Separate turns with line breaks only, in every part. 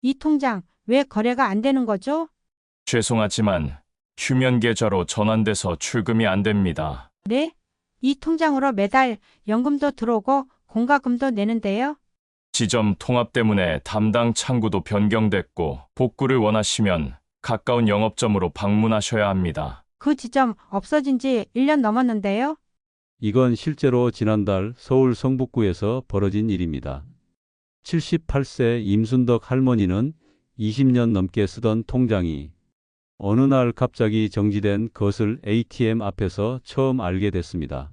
이 통장 왜 거래가 안 되는 거죠?
죄송하지만 휴면 계좌로 전환돼서 출금이 안 됩니다.
네? 이 통장으로 매달 연금도 들어오고 공과금도 내는데요.
지점 통합 때문에 담당 창구도 변경됐고 복구를 원하시면 가까운 영업점으로 방문하셔야 합니다.
그 지점 없어진 지 1년 넘었는데요.
이건 실제로 지난달 서울 성북구에서 벌어진 일입니다. 78세 임순덕 할머니는 20년 넘게 쓰던 통장이 어느 날 갑자기 정지된 것을 ATM 앞에서 처음 알게 됐습니다.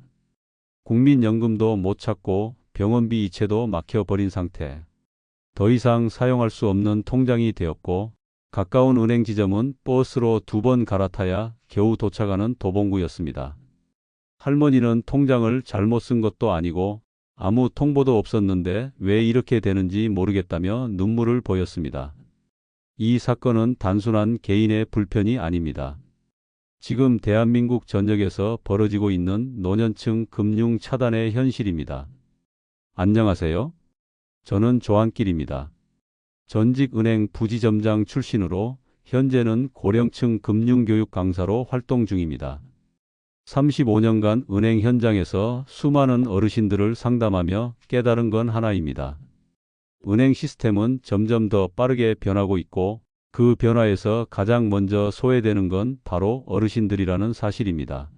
국민연금도 못 찾고 병원비 이체도 막혀버린 상태. 더 이상 사용할 수 없는 통장이 되었고 가까운 은행 지점은 버스로 2번 갈아타야 겨우 도착하는 도봉구였습니다. 할머니는 통장을 잘못 쓴 것도 아니고 아무 통보도 없었는데 왜 이렇게 되는지 모르겠다며 눈물을 보였습니다. 이 사건은 단순한 개인의 불편이 아닙니다. 지금 대한민국 전역에서 벌어지고 있는 노년층 금융 차단의 현실입니다. 안녕하세요. 저는 조한길입니다. 전직 은행 부지점장 출신으로 현재는 고령층 금융교육 강사로 활동 중입니다. 35년간 은행 현장에서 수많은 어르신들을 상담하며 깨달은 건 하나입니다. 은행 시스템은 점점 더 빠르게 변하고 있고 그 변화에서 가장 먼저 소외되는 건 바로 어르신들이라는 사실입니다.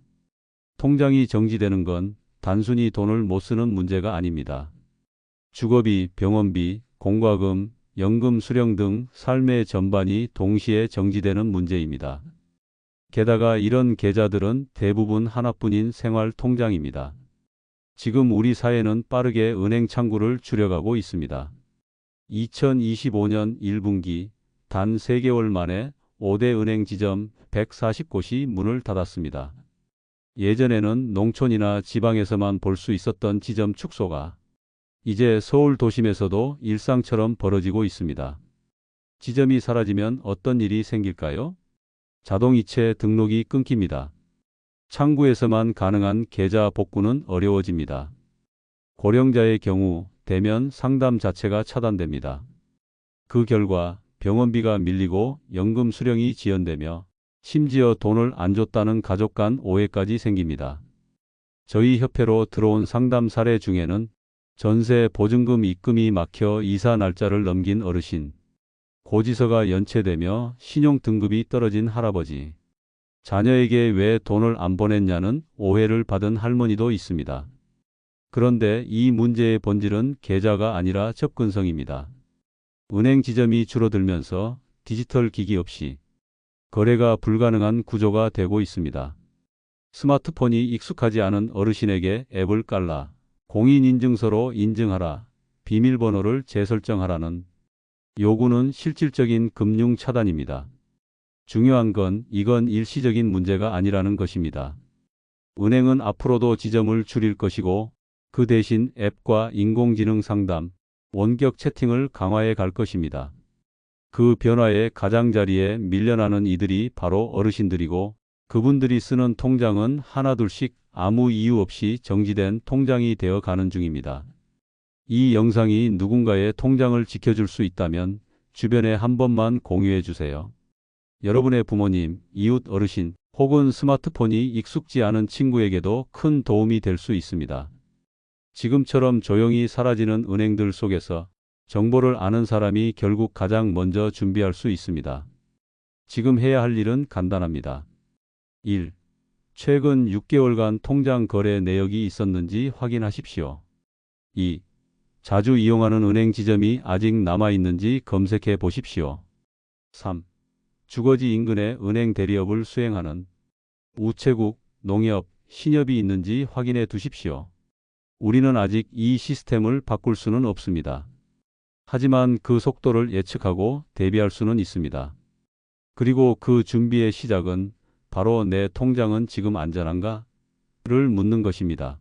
통장이 정지되는 건 단순히 돈을 못 쓰는 문제가 아닙니다. 주거비, 병원비, 공과금, 연금 수령 등 삶의 전반이 동시에 정지되는 문제입니다. 게다가 이런 계좌들은 대부분 하나뿐인 생활 통장입니다. 지금 우리 사회는 빠르게 은행 창구를 줄여가고 있습니다. 2025년 1분기 단 3개월 만에 5대 은행 지점 140곳이 문을 닫았습니다. 예전에는 농촌이나 지방에서만 볼 수 있었던 지점 축소가 이제 서울 도심에서도 일상처럼 벌어지고 있습니다. 지점이 사라지면 어떤 일이 생길까요? 자동이체 등록이 끊깁니다. 창구에서만 가능한 계좌 복구는 어려워집니다. 고령자의 경우 대면 상담 자체가 차단됩니다. 그 결과 병원비가 밀리고 연금 수령이 지연되며 심지어 돈을 안 줬다는 가족 간 오해까지 생깁니다. 저희 협회로 들어온 상담 사례 중에는 전세 보증금 입금이 막혀 이사 날짜를 넘긴 어르신, 고지서가 연체되며 신용등급이 떨어진 할아버지, 자녀에게 왜 돈을 안 보냈냐는 오해를 받은 할머니도 있습니다. 그런데 이 문제의 본질은 계좌가 아니라 접근성입니다. 은행 지점이 줄어들면서 디지털 기기 없이 거래가 불가능한 구조가 되고 있습니다. 스마트폰이 익숙하지 않은 어르신에게 앱을 깔라, 공인인증서로 인증하라, 비밀번호를 재설정하라는 요구는 실질적인 금융 차단입니다. 중요한 건 이건 일시적인 문제가 아니라는 것입니다. 은행은 앞으로도 지점을 줄일 것이고 그 대신 앱과 인공지능 상담, 원격 채팅을 강화해 갈 것입니다. 그 변화의 가장자리에 밀려나는 이들이 바로 어르신들이고 그분들이 쓰는 통장은 하나둘씩 아무 이유 없이 정지된 통장이 되어 가는 중입니다. 이 영상이 누군가의 통장을 지켜줄 수 있다면 주변에 한 번만 공유해 주세요. 여러분의 부모님, 이웃 어르신 혹은 스마트폰이 익숙지 않은 친구에게도 큰 도움이 될 수 있습니다. 지금처럼 조용히 사라지는 은행들 속에서 정보를 아는 사람이 결국 가장 먼저 준비할 수 있습니다. 지금 해야 할 일은 간단합니다. 1. 최근 6개월간 통장 거래 내역이 있었는지 확인하십시오. 2. 자주 이용하는 은행 지점이 아직 남아있는지 검색해 보십시오. 3. 주거지 인근에 은행 대리업을 수행하는 우체국, 농협, 신협이 있는지 확인해 두십시오. 우리는 아직 이 시스템을 바꿀 수는 없습니다. 하지만 그 속도를 예측하고 대비할 수는 있습니다. 그리고 그 준비의 시작은 바로 내 통장은 지금 안전한가? 를 묻는 것입니다.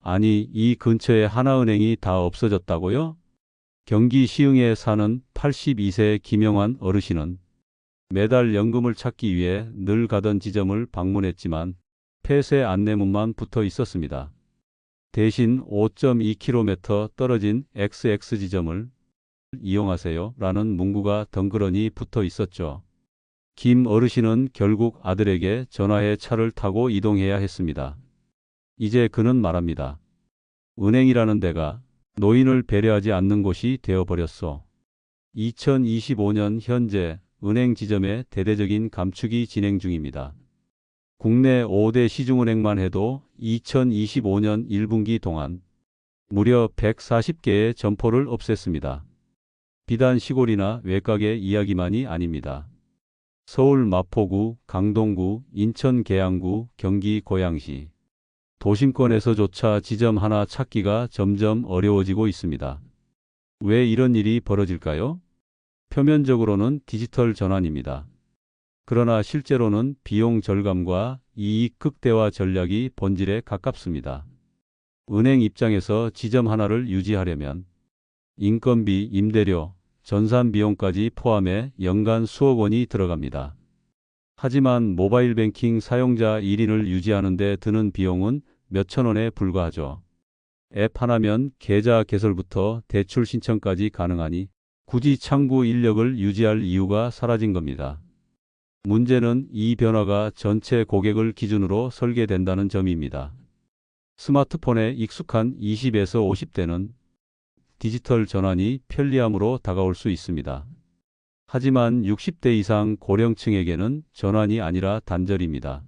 아니, 이 근처에 하나은행이 다 없어졌다고요? 경기 시흥에 사는 82세 김영환 어르신은 매달 연금을 찾기 위해 늘 가던 지점을 방문했지만 폐쇄 안내문만 붙어 있었습니다. 대신 5.2km 떨어진 XX 지점을 이용하세요 라는 문구가 덩그러니 붙어 있었죠. 김 어르신은 결국 아들에게 전화해 차를 타고 이동해야 했습니다. 이제 그는 말합니다. 은행이라는 데가 노인을 배려하지 않는 곳이 되어버렸어. 2025년 현재 은행 지점의 대대적인 감축이 진행 중입니다. 국내 5대 시중은행만 해도 2025년 1분기 동안 무려 140개의 점포를 없앴습니다. 비단 시골이나 외곽의 이야기만이 아닙니다. 서울 마포구, 강동구, 인천 계양구, 경기 고양시, 도심권에서조차 지점 하나 찾기가 점점 어려워지고 있습니다. 왜 이런 일이 벌어질까요? 표면적으로는 디지털 전환입니다. 그러나 실제로는 비용 절감과 이익 극대화 전략이 본질에 가깝습니다. 은행 입장에서 지점 하나를 유지하려면 인건비, 임대료, 전산 비용까지 포함해 연간 수억 원이 들어갑니다. 하지만 모바일 뱅킹 사용자 1인을 유지하는 데 드는 비용은 몇천 원에 불과하죠. 앱 하나면 계좌 개설부터 대출 신청까지 가능하니 굳이 창구 인력을 유지할 이유가 사라진 겁니다. 문제는 이 변화가 전체 고객을 기준으로 설계된다는 점입니다. 스마트폰에 익숙한 20에서 50대는 디지털 전환이 편리함으로 다가올 수 있습니다. 하지만 60대 이상 고령층에게는 전환이 아니라 단절입니다.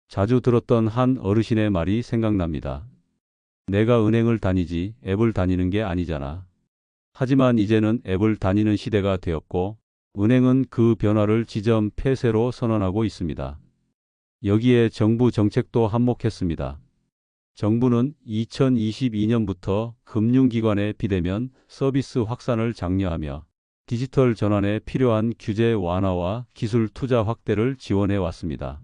자주 들었던 한 어르신의 말이 생각납니다. 내가 은행을 다니지 앱을 다니는 게 아니잖아. 하지만 이제는 앱을 다니는 시대가 되었고 은행은 그 변화를 지점 폐쇄로 선언하고 있습니다. 여기에 정부 정책도 한몫했습니다. 정부는 2022년부터 금융기관의 비대면 서비스 확산을 장려하며 디지털 전환에 필요한 규제 완화와 기술 투자 확대를 지원해 왔습니다.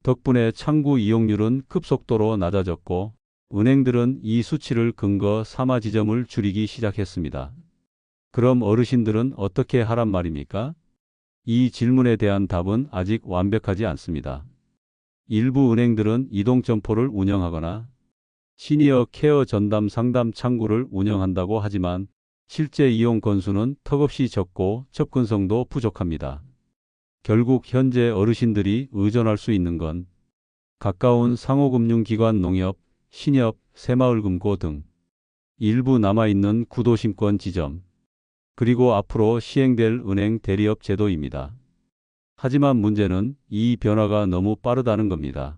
덕분에 창구 이용률은 급속도로 낮아졌고 은행들은 이 수치를 근거 삼아 지점을 줄이기 시작했습니다. 그럼 어르신들은 어떻게 하란 말입니까? 이 질문에 대한 답은 아직 완벽하지 않습니다. 일부 은행들은 이동점포를 운영하거나 시니어 케어 전담 상담 창구를 운영한다고 하지만 실제 이용 건수는 턱없이 적고 접근성도 부족합니다. 결국 현재 어르신들이 의존할 수 있는 건 가까운 상호금융기관 농협, 신협, 새마을금고 등 일부 남아있는 구도심권 지점, 그리고 앞으로 시행될 은행 대리업 제도입니다. 하지만 문제는 이 변화가 너무 빠르다는 겁니다.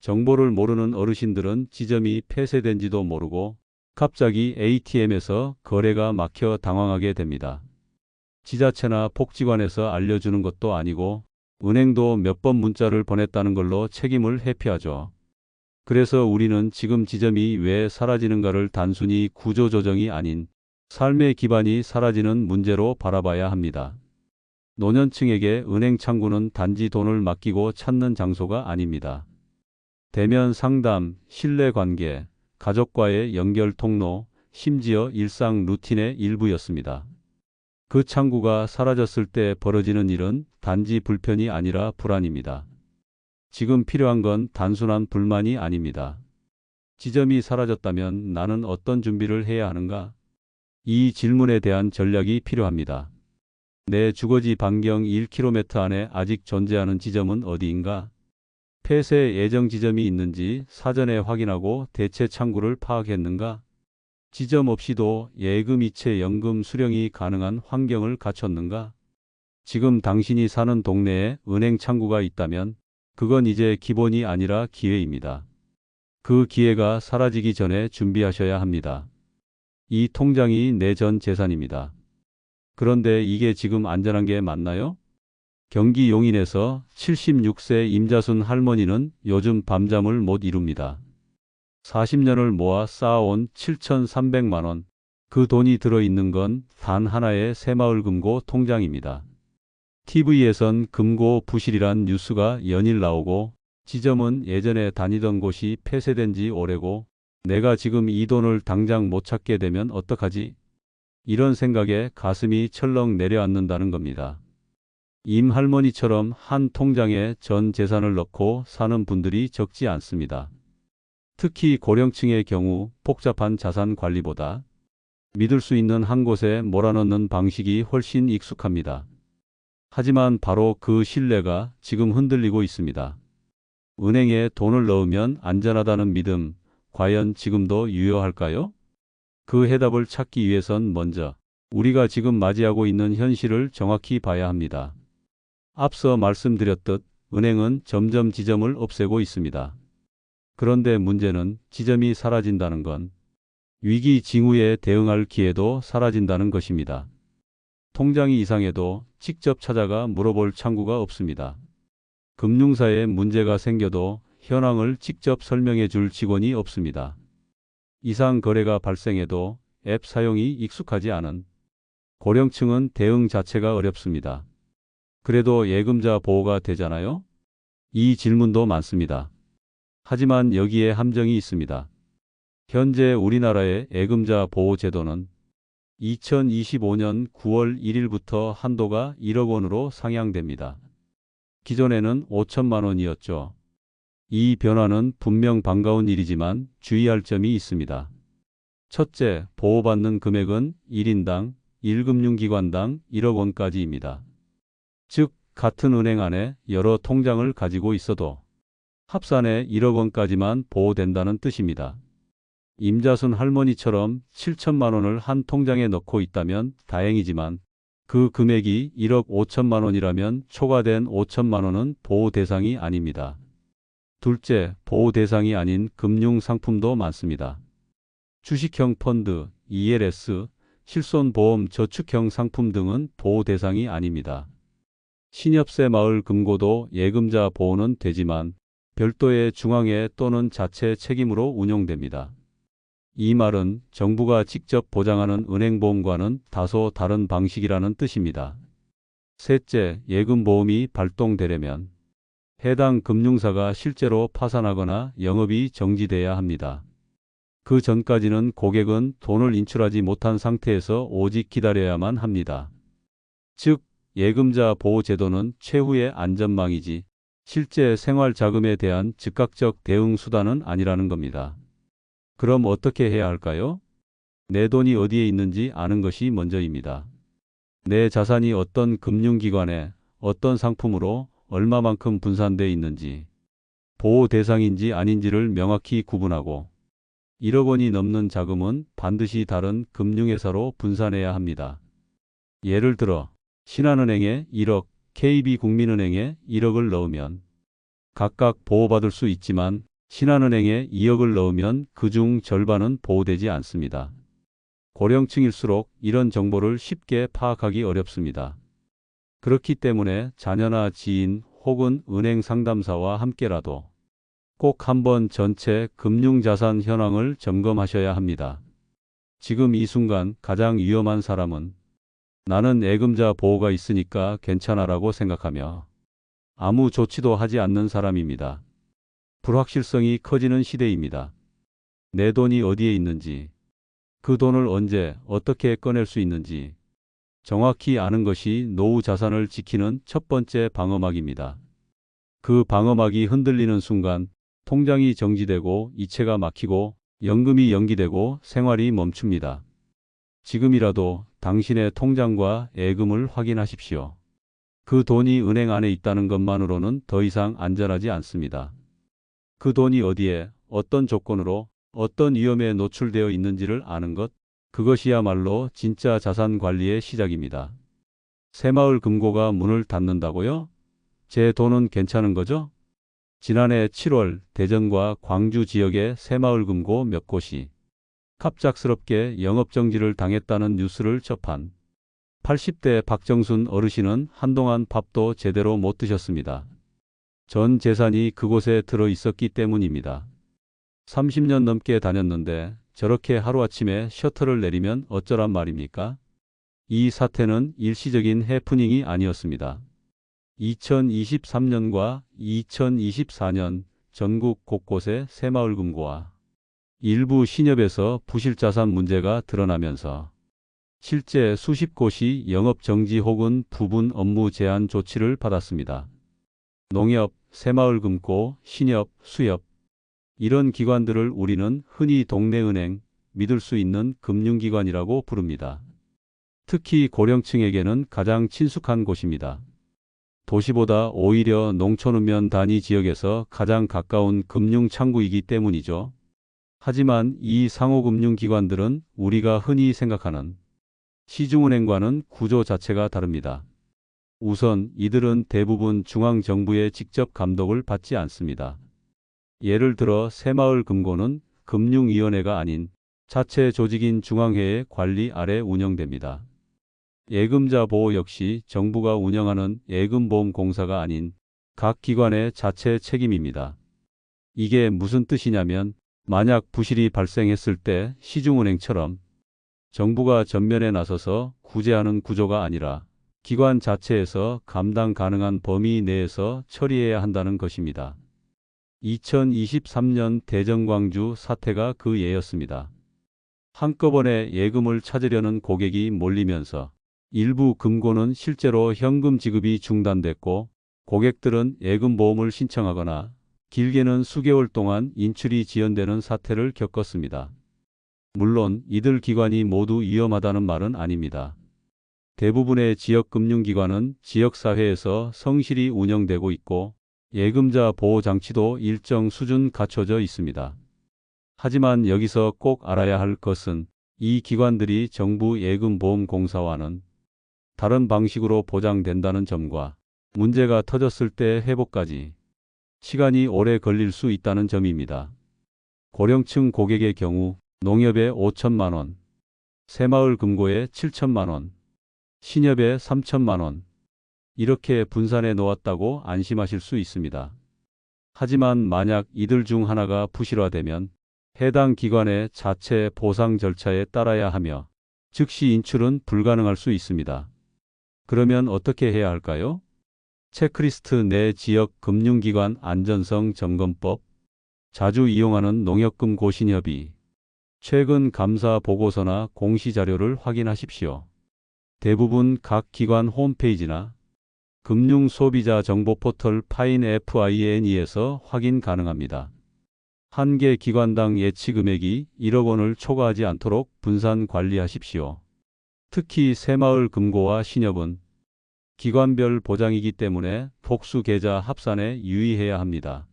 정보를 모르는 어르신들은 지점이 폐쇄된지도 모르고 갑자기 ATM에서 거래가 막혀 당황하게 됩니다. 지자체나 복지관에서 알려주는 것도 아니고 은행도 몇 번 문자를 보냈다는 걸로 책임을 회피하죠. 그래서 우리는 지금 지점이 왜 사라지는가를 단순히 구조조정이 아닌 삶의 기반이 사라지는 문제로 바라봐야 합니다. 노년층에게 은행 창구는 단지 돈을 맡기고 찾는 장소가 아닙니다. 대면 상담, 신뢰관계, 가족과의 연결 통로, 심지어 일상 루틴의 일부였습니다. 그 창구가 사라졌을 때 벌어지는 일은 단지 불편이 아니라 불안입니다. 지금 필요한 건 단순한 불만이 아닙니다. 지점이 사라졌다면 나는 어떤 준비를 해야 하는가? 이 질문에 대한 전략이 필요합니다. 내 주거지 반경 1km 안에 아직 존재하는 지점은 어디인가? 폐쇄 예정 지점이 있는지 사전에 확인하고 대체 창구를 파악했는가? 지점 없이도 예금 이체 연금 수령이 가능한 환경을 갖췄는가? 지금 당신이 사는 동네에 은행 창구가 있다면 그건 이제 기본이 아니라 기회입니다. 그 기회가 사라지기 전에 준비하셔야 합니다. 이 통장이 내 전 재산입니다. 그런데 이게 지금 안전한 게 맞나요? 경기 용인에서 76세 임자순 할머니는 요즘 밤잠을 못 이룹니다. 40년을 모아 쌓아온 7,300만 원, 그 돈이 들어있는 건 단 하나의 새마을금고 통장입니다. TV에선 금고 부실이란 뉴스가 연일 나오고 지점은 예전에 다니던 곳이 폐쇄된 지 오래고 내가 지금 이 돈을 당장 못 찾게 되면 어떡하지? 이런 생각에 가슴이 철렁 내려앉는다는 겁니다. 임 할머니처럼 한 통장에 전 재산을 넣고 사는 분들이 적지 않습니다. 특히 고령층의 경우 복잡한 자산 관리보다 믿을 수 있는 한 곳에 몰아넣는 방식이 훨씬 익숙합니다. 하지만 바로 그 신뢰가 지금 흔들리고 있습니다. 은행에 돈을 넣으면 안전하다는 믿음, 과연 지금도 유효할까요? 그 해답을 찾기 위해선 먼저 우리가 지금 맞이하고 있는 현실을 정확히 봐야 합니다. 앞서 말씀드렸듯 은행은 점점 지점을 없애고 있습니다. 그런데 문제는 지점이 사라진다는 건 위기 징후에 대응할 기회도 사라진다는 것입니다. 통장이 이상해도 직접 찾아가 물어볼 창구가 없습니다. 금융사에 문제가 생겨도 현황을 직접 설명해 줄 직원이 없습니다. 이상 거래가 발생해도 앱 사용이 익숙하지 않은 고령층은 대응 자체가 어렵습니다. 그래도 예금자 보호가 되잖아요? 이 질문도 많습니다. 하지만 여기에 함정이 있습니다. 현재 우리나라의 예금자 보호 제도는 2025년 9월 1일부터 한도가 1억 원으로 상향됩니다. 기존에는 5천만 원이었죠. 이 변화는 분명 반가운 일이지만 주의할 점이 있습니다. 첫째, 보호받는 금액은 1인당 1금융기관당 1억 원까지입니다. 즉, 같은 은행 안에 여러 통장을 가지고 있어도 합산해 1억 원까지만 보호된다는 뜻입니다. 임자순 할머니처럼 7천만 원을 한 통장에 넣고 있다면 다행이지만 그 금액이 1억 5천만 원이라면 초과된 5천만 원은 보호 대상이 아닙니다. 둘째, 보호 대상이 아닌 금융 상품도 많습니다. 주식형 펀드, ELS, 실손보험 저축형 상품 등은 보호 대상이 아닙니다. 신협세 마을 금고도 예금자 보호는 되지만 별도의 중앙회 또는 자체 책임으로 운용됩니다. 이 말은 정부가 직접 보장하는 은행보험과는 다소 다른 방식이라는 뜻입니다. 셋째, 예금보험이 발동되려면 해당 금융사가 실제로 파산하거나 영업이 정지돼야 합니다. 그 전까지는 고객은 돈을 인출하지 못한 상태에서 오직 기다려야만 합니다. 즉, 예금자 보호제도는 최후의 안전망이지 실제 생활 자금에 대한 즉각적 대응 수단은 아니라는 겁니다. 그럼 어떻게 해야 할까요? 내 돈이 어디에 있는지 아는 것이 먼저입니다. 내 자산이 어떤 금융기관에 어떤 상품으로 얼마만큼 분산되어 있는지, 보호 대상인지 아닌지를 명확히 구분하고 1억 원이 넘는 자금은 반드시 다른 금융회사로 분산해야 합니다. 예를 들어 신한은행에 1억, KB국민은행에 1억을 넣으면 각각 보호받을 수 있지만 신한은행에 2억을 넣으면 그중 절반은 보호되지 않습니다. 고령층일수록 이런 정보를 쉽게 파악하기 어렵습니다. 그렇기 때문에 자녀나 지인 혹은 은행 상담사와 함께라도 꼭 한번 전체 금융자산 현황을 점검하셔야 합니다. 지금 이 순간 가장 위험한 사람은 나는 예금자 보호가 있으니까 괜찮아라고 생각하며 아무 조치도 하지 않는 사람입니다. 불확실성이 커지는 시대입니다. 내 돈이 어디에 있는지, 그 돈을 언제 어떻게 꺼낼 수 있는지 정확히 아는 것이 노후 자산을 지키는 첫 번째 방어막입니다. 그 방어막이 흔들리는 순간 통장이 정지되고 이체가 막히고 연금이 연기되고 생활이 멈춥니다. 지금이라도 당신의 통장과 예금을 확인하십시오. 그 돈이 은행 안에 있다는 것만으로는 더 이상 안전하지 않습니다. 그 돈이 어디에, 어떤 조건으로, 어떤 위험에 노출되어 있는지를 아는 것, 그것이야말로 진짜 자산 관리의 시작입니다. 새마을 금고가 문을 닫는다고요? 제 돈은 괜찮은 거죠? 지난해 7월 대전과 광주 지역의 새마을 금고 몇 곳이 갑작스럽게 영업정지를 당했다는 뉴스를 접한 80대 박정순 어르신은 한동안 밥도 제대로 못 드셨습니다. 전 재산이 그곳에 들어 있었기 때문입니다. 30년 넘게 다녔는데 저렇게 하루아침에 셔터를 내리면 어쩌란 말입니까? 이 사태는 일시적인 해프닝이 아니었습니다. 2023년과 2024년 전국 곳곳의 새마을 금고와 일부 신협에서 부실자산 문제가 드러나면서 실제 수십 곳이 영업정지 혹은 부분 업무 제한 조치를 받았습니다. 농협, 새마을금고, 신협, 수협 이런 기관들을 우리는 흔히 동네은행, 믿을 수 있는 금융기관이라고 부릅니다. 특히 고령층에게는 가장 친숙한 곳입니다. 도시보다 오히려 농촌읍면 단위 지역에서 가장 가까운 금융창구이기 때문이죠. 하지만 이 상호금융기관들은 우리가 흔히 생각하는 시중은행과는 구조 자체가 다릅니다. 우선 이들은 대부분 중앙정부의 직접 감독을 받지 않습니다. 예를 들어 새마을금고는 금융위원회가 아닌 자체 조직인 중앙회의 관리 아래 운영됩니다. 예금자 보호 역시 정부가 운영하는 예금보험공사가 아닌 각 기관의 자체 책임입니다. 이게 무슨 뜻이냐면 만약 부실이 발생했을 때 시중은행처럼 정부가 전면에 나서서 구제하는 구조가 아니라 기관 자체에서 감당 가능한 범위 내에서 처리해야 한다는 것입니다. 2023년 대전광주 사태가 그 예였습니다. 한꺼번에 예금을 찾으려는 고객이 몰리면서 일부 금고는 실제로 현금 지급이 중단됐고 고객들은 예금보험을 신청하거나 길게는 수개월 동안 인출이 지연되는 사태를 겪었습니다. 물론 이들 기관이 모두 위험하다는 말은 아닙니다. 대부분의 지역금융기관은 지역사회에서 성실히 운영되고 있고 예금자 보호장치도 일정 수준 갖춰져 있습니다. 하지만 여기서 꼭 알아야 할 것은 이 기관들이 정부 예금보험공사와는 다른 방식으로 보장된다는 점과 문제가 터졌을 때 회복까지 시간이 오래 걸릴 수 있다는 점입니다. 고령층 고객의 경우 농협에 5천만 원, 새마을금고에 7천만 원, 신협에 3천만 원 이렇게 분산해 놓았다고 안심하실 수 있습니다. 하지만 만약 이들 중 하나가 부실화되면 해당 기관의 자체 보상 절차에 따라야 하며 즉시 인출은 불가능할 수 있습니다. 그러면 어떻게 해야 할까요? 체크리스트 내 지역 금융기관 안전성 점검법, 자주 이용하는 농협금고 신협의, 최근 감사 보고서나 공시자료를 확인하십시오. 대부분 각 기관 홈페이지나 금융소비자 정보 포털 파인 FINE에서 확인 가능합니다. 한 개 기관당 예치 금액이 1억 원을 초과하지 않도록 분산 관리하십시오. 특히 새마을금고와 신협은 기관별 보장이기 때문에 복수 계좌 합산에 유의해야 합니다.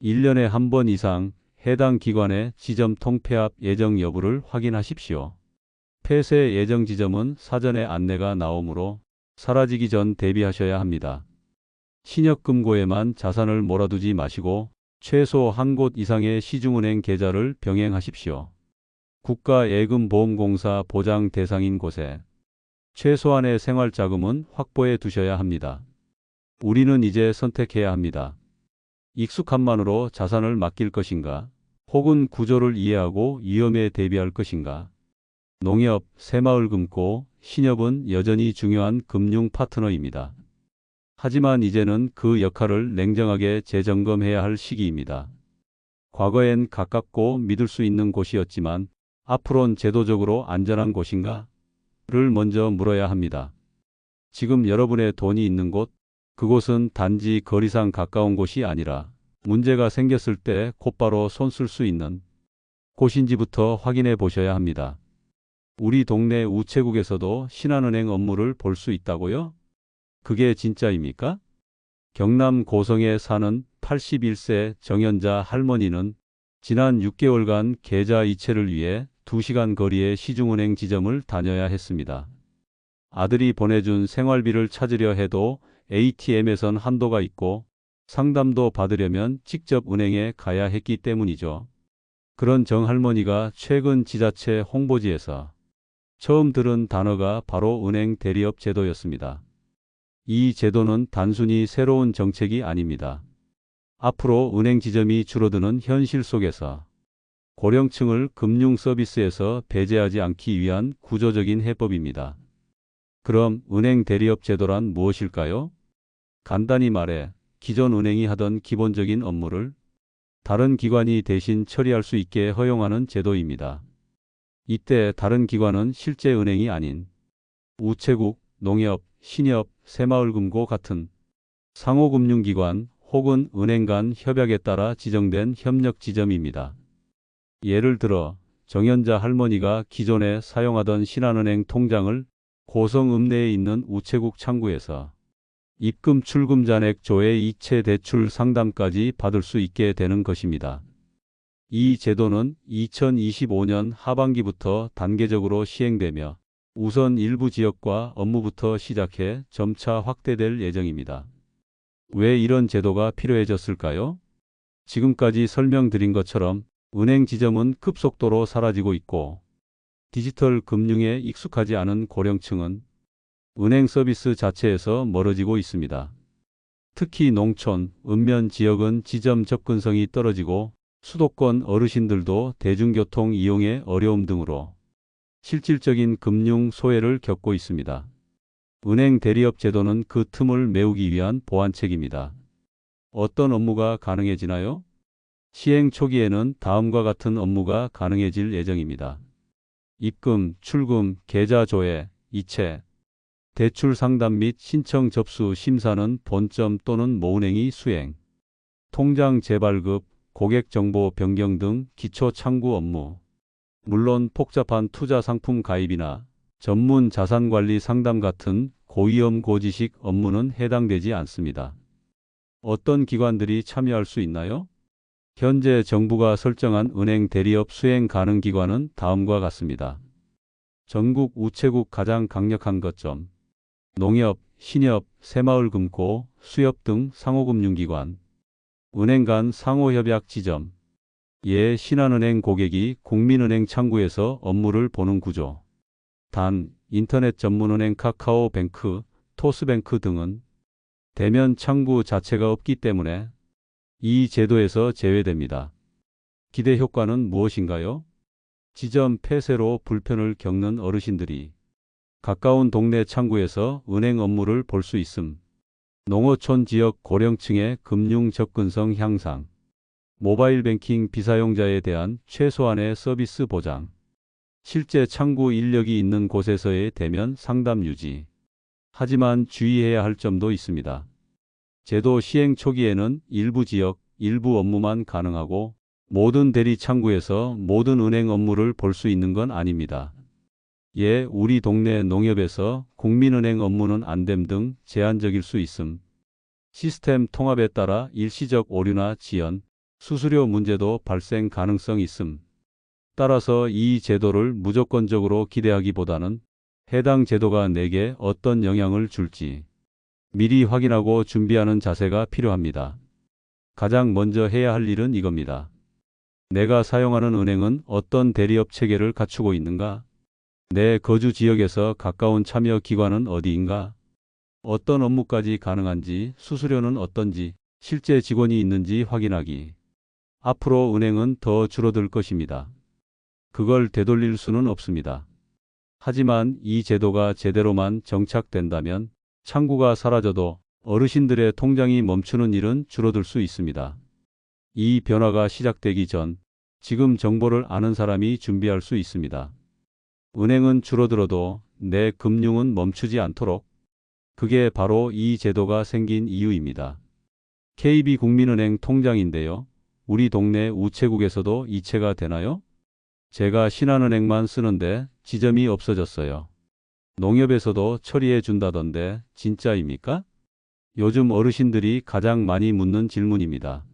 1년에 한 번 이상 해당 기관의 지점 통폐합 예정 여부를 확인하십시오. 폐쇄 예정 지점은 사전에 안내가 나오므로 사라지기 전 대비하셔야 합니다. 신협금고에만 자산을 몰아두지 마시고 최소 한 곳 이상의 시중은행 계좌를 병행하십시오. 국가예금보험공사 보장 대상인 곳에 최소한의 생활자금은 확보해 두셔야 합니다. 우리는 이제 선택해야 합니다. 익숙함만으로 자산을 맡길 것인가? 혹은 구조를 이해하고 위험에 대비할 것인가? 농협, 새마을금고, 신협은 여전히 중요한 금융 파트너입니다. 하지만 이제는 그 역할을 냉정하게 재점검해야 할 시기입니다. 과거엔 가깝고 믿을 수 있는 곳이었지만 앞으론 제도적으로 안전한 곳인가? 를 먼저 물어야 합니다. 지금 여러분의 돈이 있는 곳, 그곳은 단지 거리상 가까운 곳이 아니라 문제가 생겼을 때 곧바로 손 쓸 수 있는 곳인지부터 확인해 보셔야 합니다. 우리 동네 우체국에서도 신한은행 업무를 볼 수 있다고요? 그게 진짜입니까? 경남 고성에 사는 81세 정연자 할머니는 지난 6개월간 계좌 이체를 위해 2시간 거리의 시중은행 지점을 다녀야 했습니다. 아들이 보내준 생활비를 찾으려 해도 ATM에선 한도가 있고 상담도 받으려면 직접 은행에 가야 했기 때문이죠. 그런 정할머니가 최근 지자체 홍보지에서 처음 들은 단어가 바로 은행 대리업 제도였습니다. 이 제도는 단순히 새로운 정책이 아닙니다. 앞으로 은행 지점이 줄어드는 현실 속에서 고령층을 금융 서비스에서 배제하지 않기 위한 구조적인 해법입니다. 그럼 은행 대리업 제도란 무엇일까요? 간단히 말해 기존 은행이 하던 기본적인 업무를 다른 기관이 대신 처리할 수 있게 허용하는 제도입니다. 이때 다른 기관은 실제 은행이 아닌 우체국, 농협, 신협, 새마을금고 같은 상호금융기관 혹은 은행 간 협약에 따라 지정된 협력 지점입니다. 예를 들어 정연자 할머니가 기존에 사용하던 신한은행 통장을 고성읍내에 있는 우체국 창구에서 입금 출금 잔액 조회 이체 대출 상담까지 받을 수 있게 되는 것입니다. 이 제도는 2025년 하반기부터 단계적으로 시행되며 우선 일부 지역과 업무부터 시작해 점차 확대될 예정입니다. 왜 이런 제도가 필요해졌을까요? 지금까지 설명드린 것처럼 은행 지점은 급속도로 사라지고 있고 디지털 금융에 익숙하지 않은 고령층은 은행 서비스 자체에서 멀어지고 있습니다. 특히 농촌, 읍면 지역은 지점 접근성이 떨어지고 수도권 어르신들도 대중교통 이용에 어려움 등으로 실질적인 금융 소외를 겪고 있습니다. 은행 대리업 제도는 그 틈을 메우기 위한 보완책입니다. 어떤 업무가 가능해지나요? 시행 초기에는 다음과 같은 업무가 가능해질 예정입니다. 입금, 출금, 계좌 조회, 이체, 대출 상담 및 신청 접수 심사는 본점 또는 모은행이 수행, 통장 재발급, 고객 정보 변경 등 기초 창구 업무. 물론 복잡한 투자 상품 가입이나 전문 자산 관리 상담 같은 고위험 고지식 업무는 해당되지 않습니다. 어떤 기관들이 참여할 수 있나요? 현재 정부가 설정한 은행 대리업 수행 가능 기관은 다음과 같습니다. 전국 우체국 가장 강력한 거점, 농협, 신협, 새마을금고, 수협 등 상호금융기관, 은행 간 상호협약 지점, 신한은행 고객이 국민은행 창구에서 업무를 보는 구조. 단, 인터넷 전문은행 카카오뱅크, 토스뱅크 등은 대면 창구 자체가 없기 때문에 이 제도에서 제외됩니다. 기대 효과는 무엇인가요? 지점 폐쇄로 불편을 겪는 어르신들이 가까운 동네 창구에서 은행 업무를 볼 수 있음. 농어촌 지역 고령층의 금융 접근성 향상. 모바일 뱅킹 비사용자에 대한 최소한의 서비스 보장. 실제 창구 인력이 있는 곳에서의 대면 상담 유지. 하지만 주의해야 할 점도 있습니다. 제도 시행 초기에는 일부 지역, 일부 업무만 가능하고 모든 대리 창구에서 모든 은행 업무를 볼 수 있는 건 아닙니다. 우리 동네 농협에서 국민은행 업무는 안됨 등 제한적일 수 있음. 시스템 통합에 따라 일시적 오류나 지연, 수수료 문제도 발생 가능성 있음. 따라서 이 제도를 무조건적으로 기대하기보다는 해당 제도가 내게 어떤 영향을 줄지 미리 확인하고 준비하는 자세가 필요합니다. 가장 먼저 해야 할 일은 이겁니다. 내가 사용하는 은행은 어떤 대리업 체계를 갖추고 있는가? 내 거주 지역에서 가까운 참여 기관은 어디인가? 어떤 업무까지 가능한지, 수수료는 어떤지, 실제 직원이 있는지 확인하기. 앞으로 은행은 더 줄어들 것입니다. 그걸 되돌릴 수는 없습니다. 하지만 이 제도가 제대로만 정착된다면 창구가 사라져도 어르신들의 통장이 멈추는 일은 줄어들 수 있습니다. 이 변화가 시작되기 전 지금 정보를 아는 사람이 준비할 수 있습니다. 은행은 줄어들어도 내 금융은 멈추지 않도록. 그게 바로 이 제도가 생긴 이유입니다. KB국민은행 통장인데요. 우리 동네 우체국에서도 이체가 되나요? 제가 신한은행만 쓰는데 지점이 없어졌어요. 농협에서도 처리해 준다던데 진짜입니까? 요즘 어르신들이 가장 많이 묻는 질문입니다.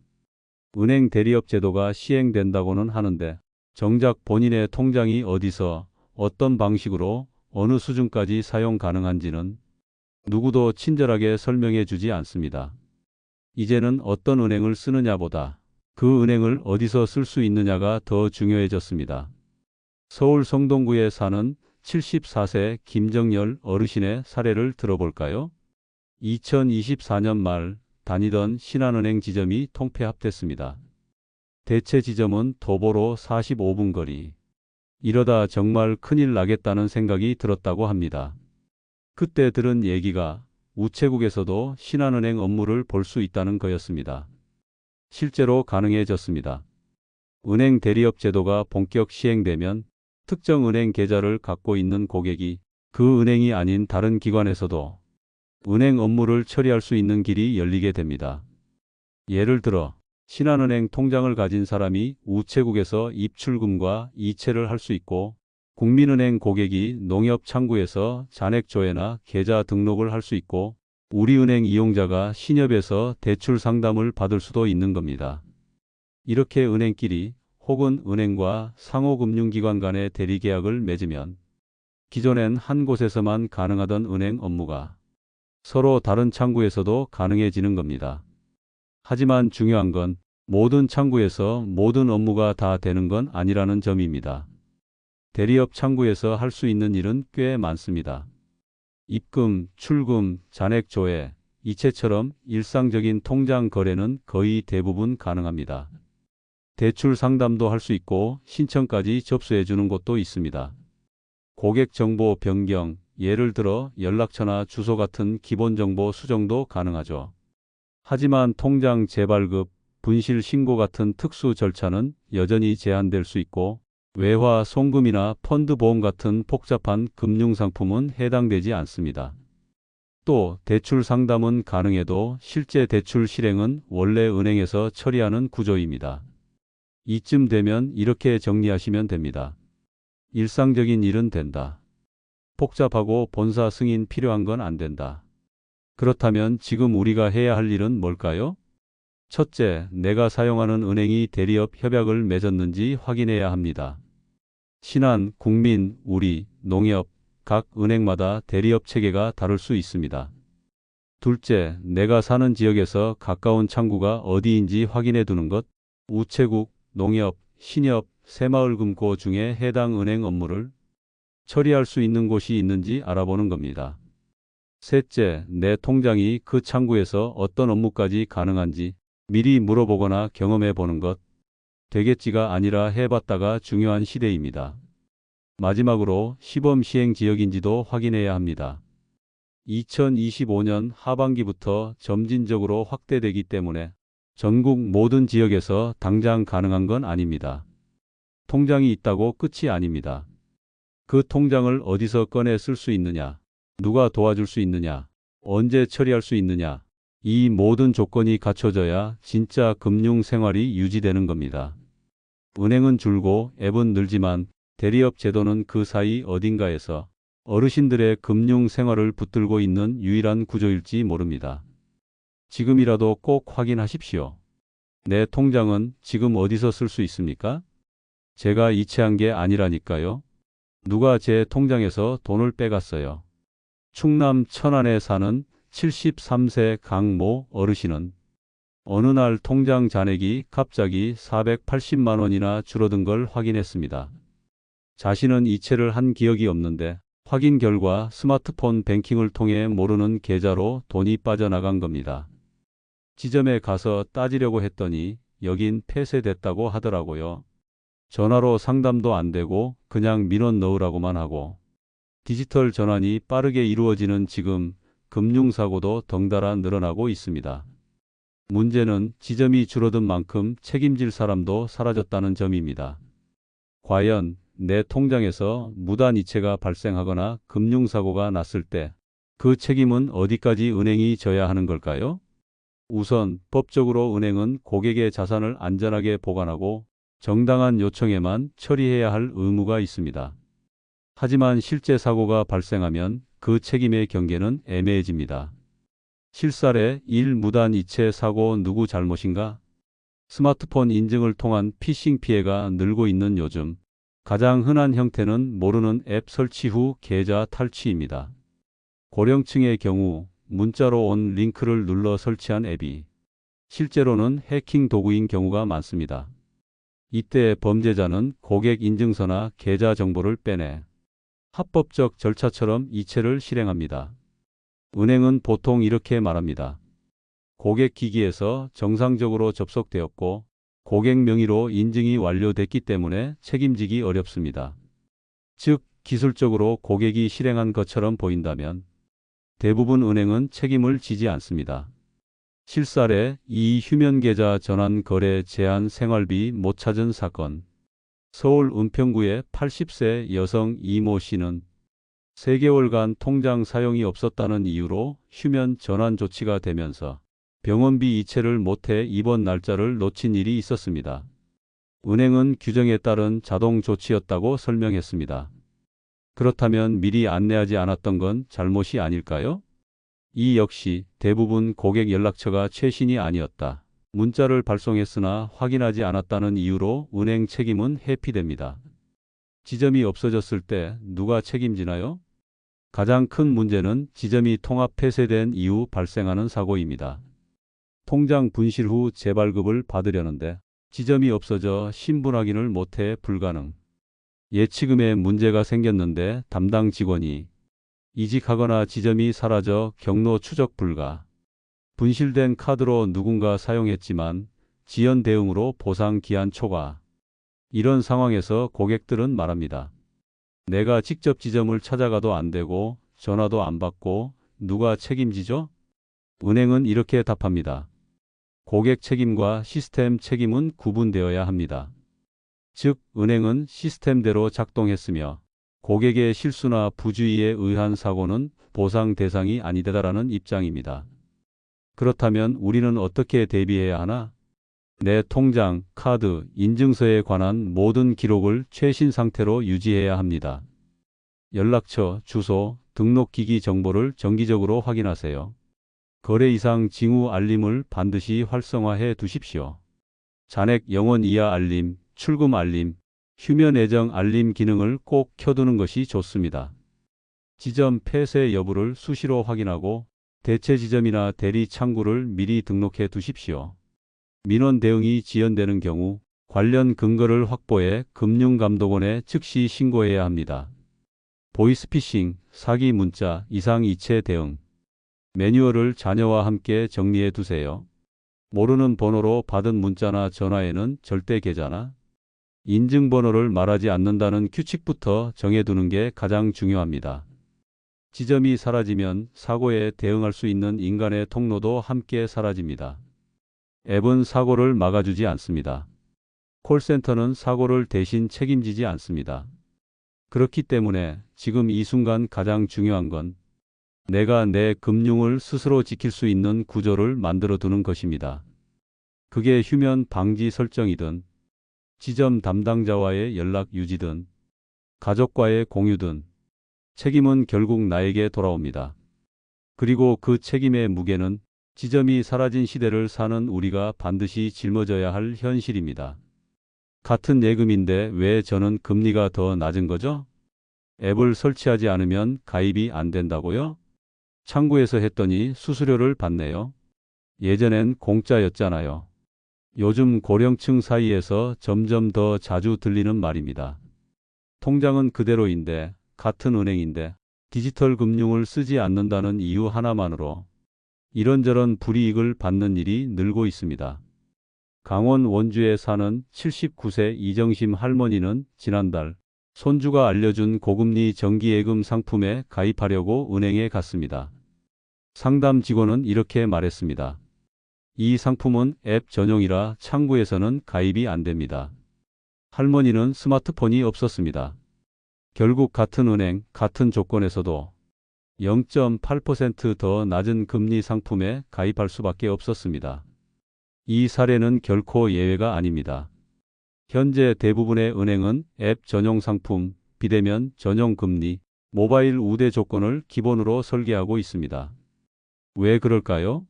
은행 대리업 제도가 시행된다고는 하는데 정작 본인의 통장이 어디서 어떤 방식으로 어느 수준까지 사용 가능한지는 누구도 친절하게 설명해 주지 않습니다. 이제는 어떤 은행을 쓰느냐보다 그 은행을 어디서 쓸 수 있느냐가 더 중요해졌습니다. 서울 성동구에 사는 74세 김정열 어르신의 사례를 들어볼까요? 2024년 말 다니던 신한은행 지점이 통폐합됐습니다. 대체 지점은 도보로 45분 거리. 이러다 정말 큰일 나겠다는 생각이 들었다고 합니다. 그때 들은 얘기가 우체국에서도 신한은행 업무를 볼 수 있다는 거였습니다. 실제로 가능해졌습니다. 은행 대리업 제도가 본격 시행되면 특정 은행 계좌를 갖고 있는 고객이 그 은행이 아닌 다른 기관에서도 은행 업무를 처리할 수 있는 길이 열리게 됩니다. 예를 들어 신한은행 통장을 가진 사람이 우체국에서 입출금과 이체를 할 수 있고, 국민은행 고객이 농협창구에서 잔액조회나 계좌 등록을 할 수 있고, 우리은행 이용자가 신협에서 대출 상담을 받을 수도 있는 겁니다. 이렇게 은행끼리 혹은 은행과 상호금융기관 간의 대리계약을 맺으면 기존엔 한 곳에서만 가능하던 은행 업무가 서로 다른 창구에서도 가능해지는 겁니다. 하지만 중요한 건 모든 창구에서 모든 업무가 다 되는 건 아니라는 점입니다. 대리업 창구에서 할 수 있는 일은 꽤 많습니다. 입금, 출금, 잔액 조회, 이체처럼 일상적인 통장 거래는 거의 대부분 가능합니다. 대출 상담도 할 수 있고 신청까지 접수해 주는 곳도 있습니다. 고객 정보 변경, 예를 들어 연락처나 주소 같은 기본 정보 수정도 가능하죠. 하지만 통장 재발급, 분실 신고 같은 특수 절차는 여전히 제한될 수 있고, 외화 송금이나 펀드 보험 같은 복잡한 금융상품은 해당되지 않습니다. 또 대출 상담은 가능해도 실제 대출 실행은 원래 은행에서 처리하는 구조입니다. 이쯤 되면 이렇게 정리하시면 됩니다. 일상적인 일은 된다. 복잡하고 본사 승인 필요한 건 안 된다. 그렇다면 지금 우리가 해야 할 일은 뭘까요? 첫째, 내가 사용하는 은행이 대리업 협약을 맺었는지 확인해야 합니다. 신한, 국민, 우리, 농협, 각 은행마다 대리업 체계가 다를 수 있습니다. 둘째, 내가 사는 지역에서 가까운 창구가 어디인지 확인해 두는 것, 우체국, 농협, 신협, 새마을금고 중에 해당 은행 업무를 처리할 수 있는 곳이 있는지 알아보는 겁니다. 셋째, 내 통장이 그 창구에서 어떤 업무까지 가능한지 미리 물어보거나 경험해 보는 것. 되겠지가 아니라 해봤다가 중요한 시대입니다. 마지막으로 시범 시행 지역인지도 확인해야 합니다. 2025년 하반기부터 점진적으로 확대되기 때문에 전국 모든 지역에서 당장 가능한 건 아닙니다. 통장이 있다고 끝이 아닙니다. 그 통장을 어디서 꺼내 쓸 수 있느냐, 누가 도와줄 수 있느냐, 언제 처리할 수 있느냐, 이 모든 조건이 갖춰져야 진짜 금융 생활이 유지되는 겁니다. 은행은 줄고 앱은 늘지만 대리업 제도는 그 사이 어딘가에서 어르신들의 금융 생활을 붙들고 있는 유일한 구조일지 모릅니다. 지금이라도 꼭 확인하십시오. 내 통장은 지금 어디서 쓸 수 있습니까? 제가 이체한 게 아니라니까요. 누가 제 통장에서 돈을 빼갔어요. 충남 천안에 사는 73세 강모 어르신은 어느 날 통장 잔액이 갑자기 480만 원이나 줄어든 걸 확인했습니다. 자신은 이체를 한 기억이 없는데 확인 결과 스마트폰 뱅킹을 통해 모르는 계좌로 돈이 빠져나간 겁니다. 지점에 가서 따지려고 했더니 여긴 폐쇄됐다고 하더라고요. 전화로 상담도 안 되고 그냥 민원 넣으라고만 하고. 디지털 전환이 빠르게 이루어지는 지금 금융사고도 덩달아 늘어나고 있습니다. 문제는 지점이 줄어든 만큼 책임질 사람도 사라졌다는 점입니다. 과연 내 통장에서 무단 이체가 발생하거나 금융사고가 났을 때 그 책임은 어디까지 은행이 져야 하는 걸까요? 우선 법적으로 은행은 고객의 자산을 안전하게 보관하고 정당한 요청에만 처리해야 할 의무가 있습니다. 하지만 실제 사고가 발생하면 그 책임의 경계는 애매해집니다. 실사례 1. 무단 이체 사고 누구 잘못인가? 스마트폰 인증을 통한 피싱 피해가 늘고 있는 요즘 가장 흔한 형태는 모르는 앱 설치 후 계좌 탈취입니다. 고령층의 경우 문자로 온 링크를 눌러 설치한 앱이 실제로는 해킹 도구인 경우가 많습니다. 이때 범죄자는 고객 인증서나 계좌 정보를 빼내 합법적 절차처럼 이체를 실행합니다. 은행은 보통 이렇게 말합니다. 고객 기기에서 정상적으로 접속되었고 고객 명의로 인증이 완료됐기 때문에 책임지기 어렵습니다. 즉, 기술적으로 고객이 실행한 것처럼 보인다면 대부분 은행은 책임을 지지 않습니다. 실사례 2. 휴면계좌 전환 거래 제한 생활비 못 찾은 사건. 서울 은평구의 80세 여성 이모 씨는 3개월간 통장 사용이 없었다는 이유로 휴면 전환 조치가 되면서 병원비 이체를 못해 입원 날짜를 놓친 일이 있었습니다. 은행은 규정에 따른 자동 조치였다고 설명했습니다. 그렇다면 미리 안내하지 않았던 건 잘못이 아닐까요? 이 역시 대부분 고객 연락처가 최신이 아니었다. 문자를 발송했으나 확인하지 않았다는 이유로 은행 책임은 회피됩니다. 지점이 없어졌을 때 누가 책임지나요? 가장 큰 문제는 지점이 통합 폐쇄된 이후 발생하는 사고입니다. 통장 분실 후 재발급을 받으려는데 지점이 없어져 신분 확인을 못해 불가능. 예치금에 문제가 생겼는데 담당 직원이 이직하거나 지점이 사라져 경로 추적 불가. 분실된 카드로 누군가 사용했지만 지연 대응으로 보상 기한 초과. 이런 상황에서 고객들은 말합니다. 내가 직접 지점을 찾아가도 안 되고 전화도 안 받고 누가 책임지죠? 은행은 이렇게 답합니다. 고객 책임과 시스템 책임은 구분되어야 합니다. 즉, 은행은 시스템대로 작동했으며 고객의 실수나 부주의에 의한 사고는 보상 대상이 아니다라는 입장입니다. 그렇다면 우리는 어떻게 대비해야 하나? 내 통장, 카드, 인증서에 관한 모든 기록을 최신 상태로 유지해야 합니다. 연락처, 주소, 등록기기 정보를 정기적으로 확인하세요. 거래 이상 징후 알림을 반드시 활성화해 두십시오. 잔액 0원 이하 알림, 출금 알림, 휴면 애정 알림 기능을 꼭 켜두는 것이 좋습니다. 지점 폐쇄 여부를 수시로 확인하고 대체 지점이나 대리 창구를 미리 등록해 두십시오. 민원 대응이 지연되는 경우 관련 근거를 확보해 금융감독원에 즉시 신고해야 합니다. 보이스피싱, 사기 문자, 이상 이체 대응. 매뉴얼을 자녀와 함께 정리해 두세요. 모르는 번호로 받은 문자나 전화에는 절대 계좌나 인증번호를 말하지 않는다는 규칙부터 정해두는 게 가장 중요합니다. 지점이 사라지면 사고에 대응할 수 있는 인간의 통로도 함께 사라집니다. 앱은 사고를 막아주지 않습니다. 콜센터는 사고를 대신 책임지지 않습니다. 그렇기 때문에 지금 이 순간 가장 중요한 건 내가 내 금융을 스스로 지킬 수 있는 구조를 만들어 두는 것입니다. 그게 휴면 방지 설정이든 지점 담당자와의 연락 유지든 가족과의 공유든 책임은 결국 나에게 돌아옵니다. 그리고 그 책임의 무게는 지점이 사라진 시대를 사는 우리가 반드시 짊어져야 할 현실입니다. 같은 예금인데 왜 저는 금리가 더 낮은 거죠? 앱을 설치하지 않으면 가입이 안 된다고요? 창구에서 했더니 수수료를 받네요. 예전엔 공짜였잖아요. 요즘 고령층 사이에서 점점 더 자주 들리는 말입니다. 통장은 그대로인데 같은 은행인데 디지털 금융을 쓰지 않는다는 이유 하나만으로 이런저런 불이익을 받는 일이 늘고 있습니다. 강원 원주에 사는 79세 이정심 할머니는 지난달 손주가 알려준 고금리 정기예금 상품에 가입하려고 은행에 갔습니다. 상담 직원은 이렇게 말했습니다. 이 상품은 앱 전용이라 창구에서는 가입이 안 됩니다. 할머니는 스마트폰이 없었습니다. 결국 같은 은행, 같은 조건에서도 0.8% 더 낮은 금리 상품에 가입할 수밖에 없었습니다. 이 사례는 결코 예외가 아닙니다. 현재 대부분의 은행은 앱 전용 상품, 비대면 전용 금리, 모바일 우대 조건을 기본으로 설계하고 있습니다. 왜 그럴까요?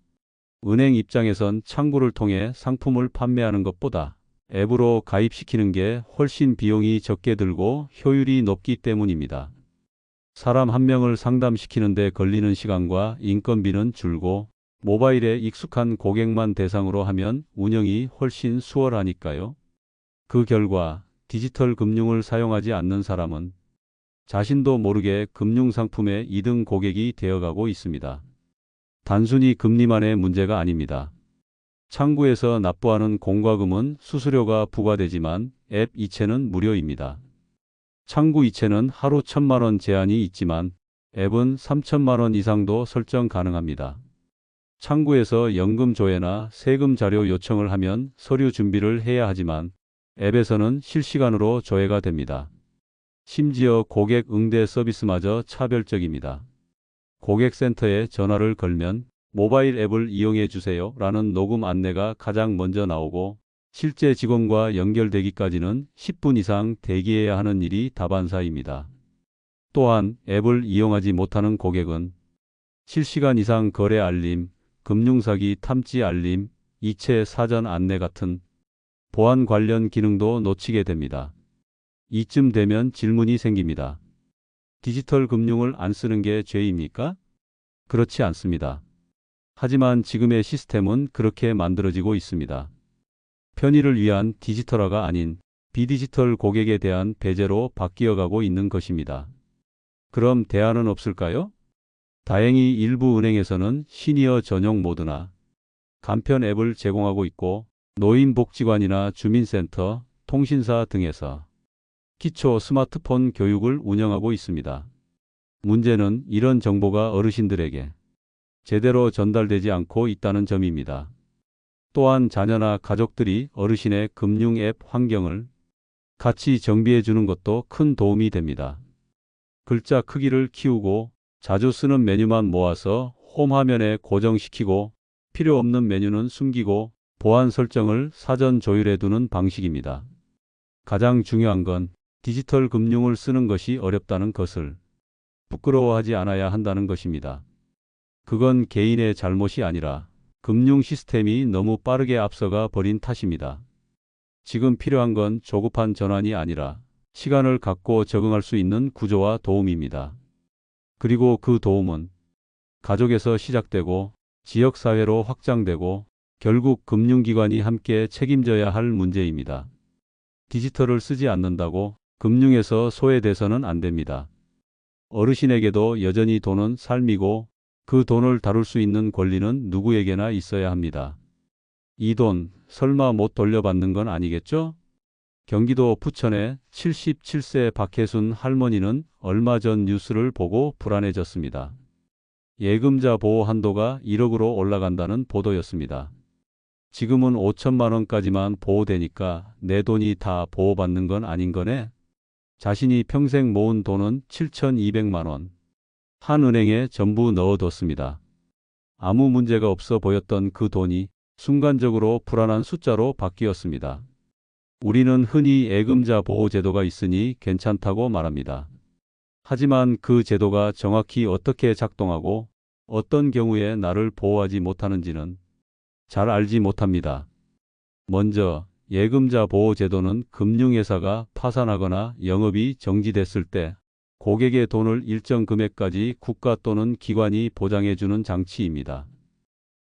은행 입장에선 창구를 통해 상품을 판매하는 것보다 앱으로 가입시키는 게 훨씬 비용이 적게 들고 효율이 높기 때문입니다. 사람 한 명을 상담시키는 데 걸리는 시간과 인건비는 줄고 모바일에 익숙한 고객만 대상으로 하면 운영이 훨씬 수월하니까요. 그 결과 디지털 금융을 사용하지 않는 사람은 자신도 모르게 금융상품의 2등 고객이 되어가고 있습니다. 단순히 금리만의 문제가 아닙니다. 창구에서 납부하는 공과금은 수수료가 부과되지만 앱 이체는 무료입니다. 창구 이체는 하루 1,000만 원 제한이 있지만 앱은 3,000만 원 이상도 설정 가능합니다. 창구에서 연금 조회나 세금 자료 요청을 하면 서류 준비를 해야 하지만 앱에서는 실시간으로 조회가 됩니다. 심지어 고객 응대 서비스마저 차별적입니다. 고객센터에 전화를 걸면 모바일 앱을 이용해 주세요 라는 녹음 안내가 가장 먼저 나오고 실제 직원과 연결되기까지는 10분 이상 대기해야 하는 일이 다반사입니다. 또한 앱을 이용하지 못하는 고객은 실시간 이상 거래 알림, 금융사기 탐지 알림, 이체 사전 안내 같은 보안 관련 기능도 놓치게 됩니다. 이쯤 되면 질문이 생깁니다. 디지털 금융을 안 쓰는 게 죄입니까? 그렇지 않습니다. 하지만 지금의 시스템은 그렇게 만들어지고 있습니다. 편의를 위한 디지털화가 아닌 비디지털 고객에 대한 배제로 바뀌어가고 있는 것입니다. 그럼 대안은 없을까요? 다행히 일부 은행에서는 시니어 전용 모드나 간편 앱을 제공하고 있고 노인복지관이나 주민센터, 통신사 등에서 기초 스마트폰 교육을 운영하고 있습니다. 문제는 이런 정보가 어르신들에게 제대로 전달되지 않고 있다는 점입니다. 또한 자녀나 가족들이 어르신의 금융 앱 환경을 같이 정비해 주는 것도 큰 도움이 됩니다. 글자 크기를 키우고 자주 쓰는 메뉴만 모아서 홈 화면에 고정시키고 필요 없는 메뉴는 숨기고 보안 설정을 사전 조율해 두는 방식입니다. 가장 중요한 건 디지털 금융을 쓰는 것이 어렵다는 것을 부끄러워하지 않아야 한다는 것입니다. 그건 개인의 잘못이 아니라 금융 시스템이 너무 빠르게 앞서가 버린 탓입니다. 지금 필요한 건 조급한 전환이 아니라 시간을 갖고 적응할 수 있는 구조와 도움입니다. 그리고 그 도움은 가족에서 시작되고 지역사회로 확장되고 결국 금융기관이 함께 책임져야 할 문제입니다. 디지털을 쓰지 않는다고 금융에서 소외돼서는 안 됩니다. 어르신에게도 여전히 돈은 삶이고 그 돈을 다룰 수 있는 권리는 누구에게나 있어야 합니다. 이 돈 설마 못 돌려받는 건 아니겠죠? 경기도 부천의 77세 박혜순 할머니는 얼마 전 뉴스를 보고 불안해졌습니다. 예금자 보호 한도가 1억으로 올라간다는 보도였습니다. 지금은 5천만 원까지만 보호되니까 내 돈이 다 보호받는 건 아닌 거네? 자신이 평생 모은 돈은 7,200만 원. 한 은행에 전부 넣어뒀습니다. 아무 문제가 없어 보였던 그 돈이 순간적으로 불안한 숫자로 바뀌었습니다. 우리는 흔히 예금자 보호 제도가 있으니 괜찮다고 말합니다. 하지만 그 제도가 정확히 어떻게 작동하고 어떤 경우에 나를 보호하지 못하는지는 잘 알지 못합니다. 먼저 예금자 보호 제도는 금융회사가 파산하거나 영업이 정지됐을 때 고객의 돈을 일정 금액까지 국가 또는 기관이 보장해주는 장치입니다.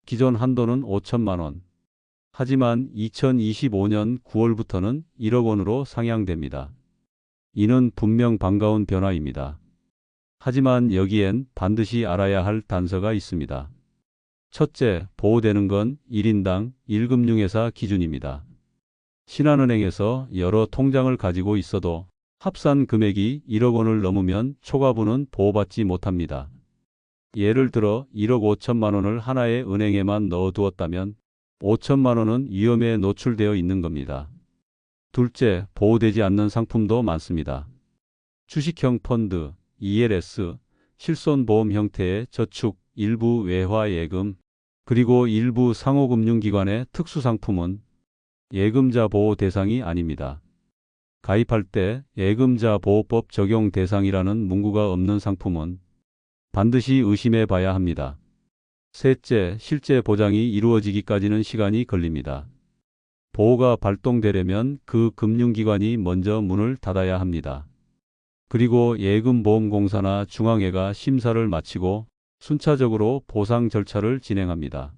기존 한도는 5천만 원. 하지만 2025년 9월부터는 1억 원으로 상향됩니다. 이는 분명 반가운 변화입니다. 하지만 여기엔 반드시 알아야 할 단서가 있습니다. 첫째, 보호되는 건 1인당 1금융회사 기준입니다. 신한은행에서 여러 통장을 가지고 있어도 합산 금액이 1억 원을 넘으면 초과분은 보호받지 못합니다. 예를 들어 1억 5천만 원을 하나의 은행에만 넣어두었다면 5천만 원은 위험에 노출되어 있는 겁니다. 둘째, 보호되지 않는 상품도 많습니다. 주식형 펀드, ELS, 실손보험 형태의 저축, 일부 외화예금, 그리고 일부 상호금융기관의 특수상품은 예금자 보호 대상이 아닙니다. 가입할 때 예금자 보호법 적용 대상이라는 문구가 없는 상품은 반드시 의심해 봐야 합니다. 셋째, 실제 보장이 이루어지기까지는 시간이 걸립니다. 보호가 발동되려면 그 금융기관이 먼저 문을 닫아야 합니다. 그리고 예금보험공사나 중앙회가 심사를 마치고 순차적으로 보상 절차를 진행합니다.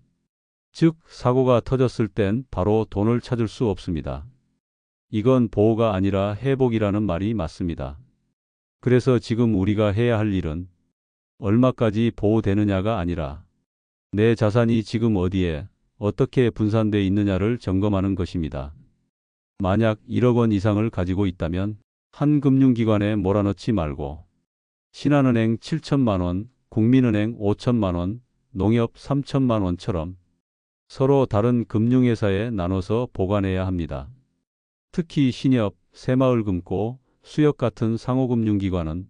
즉, 사고가 터졌을 땐 바로 돈을 찾을 수 없습니다. 이건 보호가 아니라 회복이라는 말이 맞습니다. 그래서 지금 우리가 해야 할 일은 얼마까지 보호되느냐가 아니라 내 자산이 지금 어디에 어떻게 분산되어 있느냐를 점검하는 것입니다. 만약 1억 원 이상을 가지고 있다면 한 금융기관에 몰아넣지 말고 신한은행 7천만 원, 국민은행 5천만 원, 농협 3천만 원처럼 서로 다른 금융회사에 나눠서 보관해야 합니다. 특히 신협, 새마을금고, 수협 같은 상호금융기관은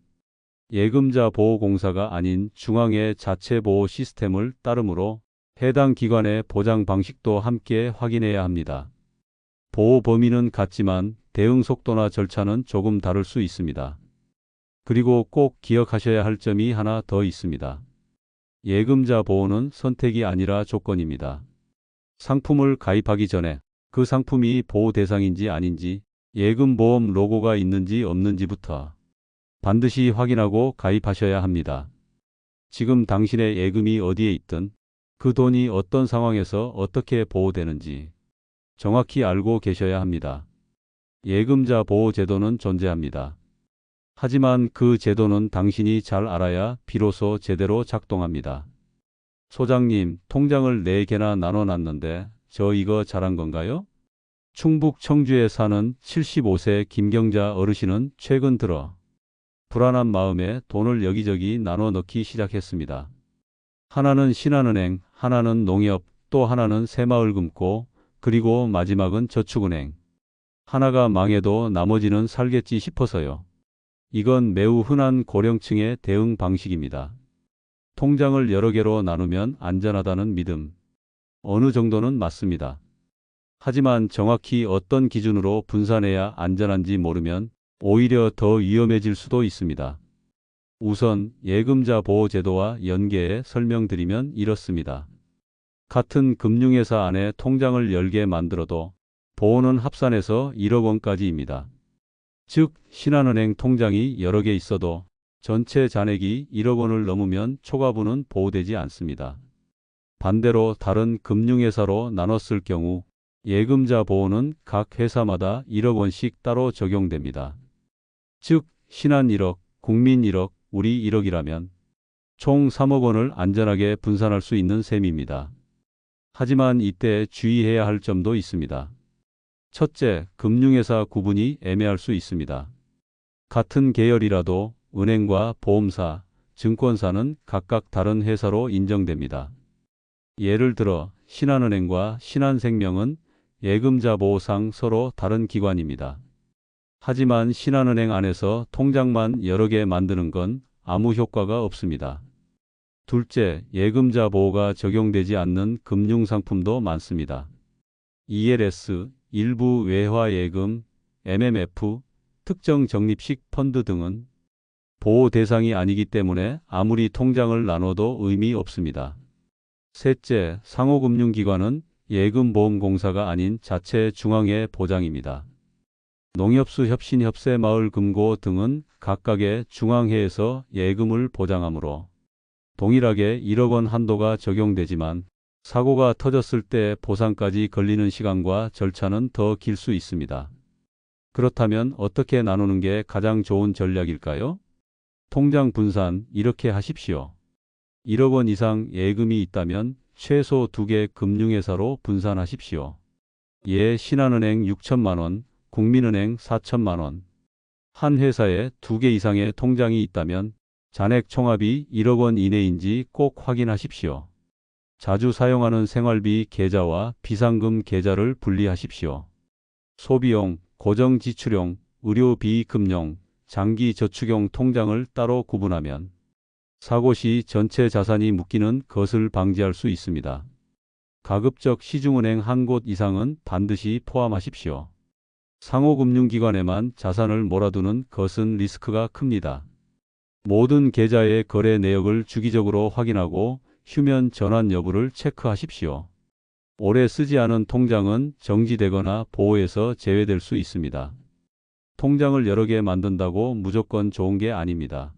예금자 보호공사가 아닌 중앙의 자체 보호 시스템을 따르므로 해당 기관의 보장 방식도 함께 확인해야 합니다. 보호 범위는 같지만 대응 속도나 절차는 조금 다를 수 있습니다. 그리고 꼭 기억하셔야 할 점이 하나 더 있습니다. 예금자 보호는 선택이 아니라 조건입니다. 상품을 가입하기 전에 그 상품이 보호 대상인지 아닌지, 예금보험 로고가 있는지 없는지부터 반드시 확인하고 가입하셔야 합니다. 지금 당신의 예금이 어디에 있든 그 돈이 어떤 상황에서 어떻게 보호되는지 정확히 알고 계셔야 합니다. 예금자 보호 제도는 존재합니다. 하지만 그 제도는 당신이 잘 알아야 비로소 제대로 작동합니다. 소장님, 통장을 4개나 나눠놨는데 저 이거 잘한 건가요? 충북 청주에 사는 75세 김경자 어르신은 최근 들어 불안한 마음에 돈을 여기저기 나눠 넣기 시작했습니다. 하나는 신한은행, 하나는 농협, 또 하나는 새마을금고, 그리고 마지막은 저축은행. 하나가 망해도 나머지는 살겠지 싶어서요. 이건 매우 흔한 고령층의 대응 방식입니다. 통장을 여러 개로 나누면 안전하다는 믿음. 어느 정도는 맞습니다. 하지만 정확히 어떤 기준으로 분산해야 안전한지 모르면 오히려 더 위험해질 수도 있습니다. 우선 예금자 보호 제도와 연계해 설명드리면 이렇습니다. 같은 금융회사 안에 통장을 열게 만들어도 보호는 합산해서 1억 원까지입니다. 즉, 신한은행 통장이 여러 개 있어도 전체 잔액이 1억 원을 넘으면 초과분은 보호되지 않습니다. 반대로 다른 금융회사로 나눴을 경우 예금자 보호는 각 회사마다 1억 원씩 따로 적용됩니다. 즉, 신한 1억, 국민 1억, 우리 1억이라면 총 3억 원을 안전하게 분산할 수 있는 셈입니다. 하지만 이때 주의해야 할 점도 있습니다. 첫째, 금융회사 구분이 애매할 수 있습니다. 같은 계열이라도 은행과 보험사, 증권사는 각각 다른 회사로 인정됩니다. 예를 들어 신한은행과 신한생명은 예금자 보호상 서로 다른 기관입니다. 하지만 신한은행 안에서 통장만 여러 개 만드는 건 아무 효과가 없습니다. 둘째, 예금자 보호가 적용되지 않는 금융상품도 많습니다. ELS, 일부 외화예금, MMF, 특정 적립식 펀드 등은 보호 대상이 아니기 때문에 아무리 통장을 나눠도 의미 없습니다. 셋째, 상호금융기관은 예금보험공사가 아닌 자체 중앙회 보장입니다. 농협수, 협신협세, 마을금고 등은 각각의 중앙회에서 예금을 보장하므로 동일하게 1억 원 한도가 적용되지만 사고가 터졌을 때 보상까지 걸리는 시간과 절차는 더 길 수 있습니다. 그렇다면 어떻게 나누는 게 가장 좋은 전략일까요? 통장 분산 이렇게 하십시오. 1억 원 이상 예금이 있다면 최소 2개 금융회사로 분산하십시오. 예, 신한은행 6천만 원, 국민은행 4천만 원. 한 회사에 2개 이상의 통장이 있다면 잔액 총합이 1억 원 이내인지 꼭 확인하십시오. 자주 사용하는 생활비 계좌와 비상금 계좌를 분리하십시오. 소비용, 고정지출용, 의료비금용, 장기저축용 통장을 따로 구분하면 사고 시 전체 자산이 묶이는 것을 방지할 수 있습니다. 가급적 시중은행 한 곳 이상은 반드시 포함하십시오. 상호금융기관에만 자산을 몰아두는 것은 리스크가 큽니다. 모든 계좌의 거래 내역을 주기적으로 확인하고 휴면 전환 여부를 체크하십시오. 오래 쓰지 않은 통장은 정지되거나 보호에서 제외될 수 있습니다. 통장을 여러 개 만든다고 무조건 좋은 게 아닙니다.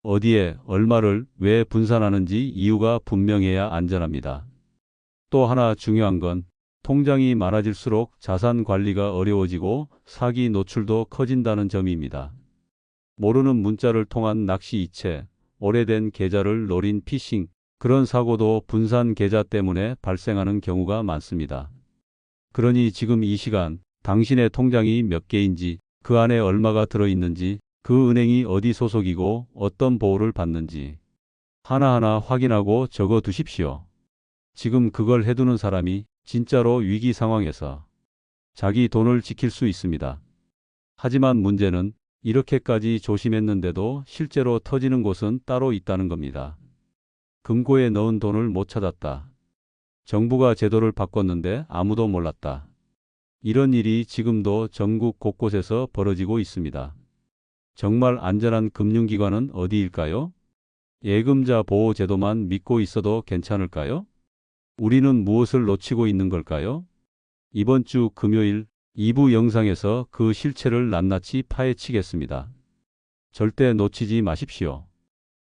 어디에 얼마를 왜 분산하는지 이유가 분명해야 안전합니다. 또 하나 중요한 건 통장이 많아질수록 자산 관리가 어려워지고 사기 노출도 커진다는 점입니다. 모르는 문자를 통한 낚시 이체, 오래된 계좌를 노린 피싱, 그런 사고도 분산 계좌 때문에 발생하는 경우가 많습니다. 그러니 지금 이 시간 당신의 통장이 몇 개인지, 그 안에 얼마가 들어있는지, 그 은행이 어디 소속이고 어떤 보호를 받는지 하나하나 확인하고 적어 두십시오. 지금 그걸 해두는 사람이 진짜로 위기 상황에서 자기 돈을 지킬 수 있습니다. 하지만 문제는 이렇게까지 조심했는데도 실제로 터지는 곳은 따로 있다는 겁니다. 금고에 넣은 돈을 못 찾았다. 정부가 제도를 바꿨는데 아무도 몰랐다. 이런 일이 지금도 전국 곳곳에서 벌어지고 있습니다. 정말 안전한 금융기관은 어디일까요? 예금자 보호 제도만 믿고 있어도 괜찮을까요? 우리는 무엇을 놓치고 있는 걸까요? 이번 주 금요일 2부 영상에서 그 실체를 낱낱이 파헤치겠습니다. 절대 놓치지 마십시오.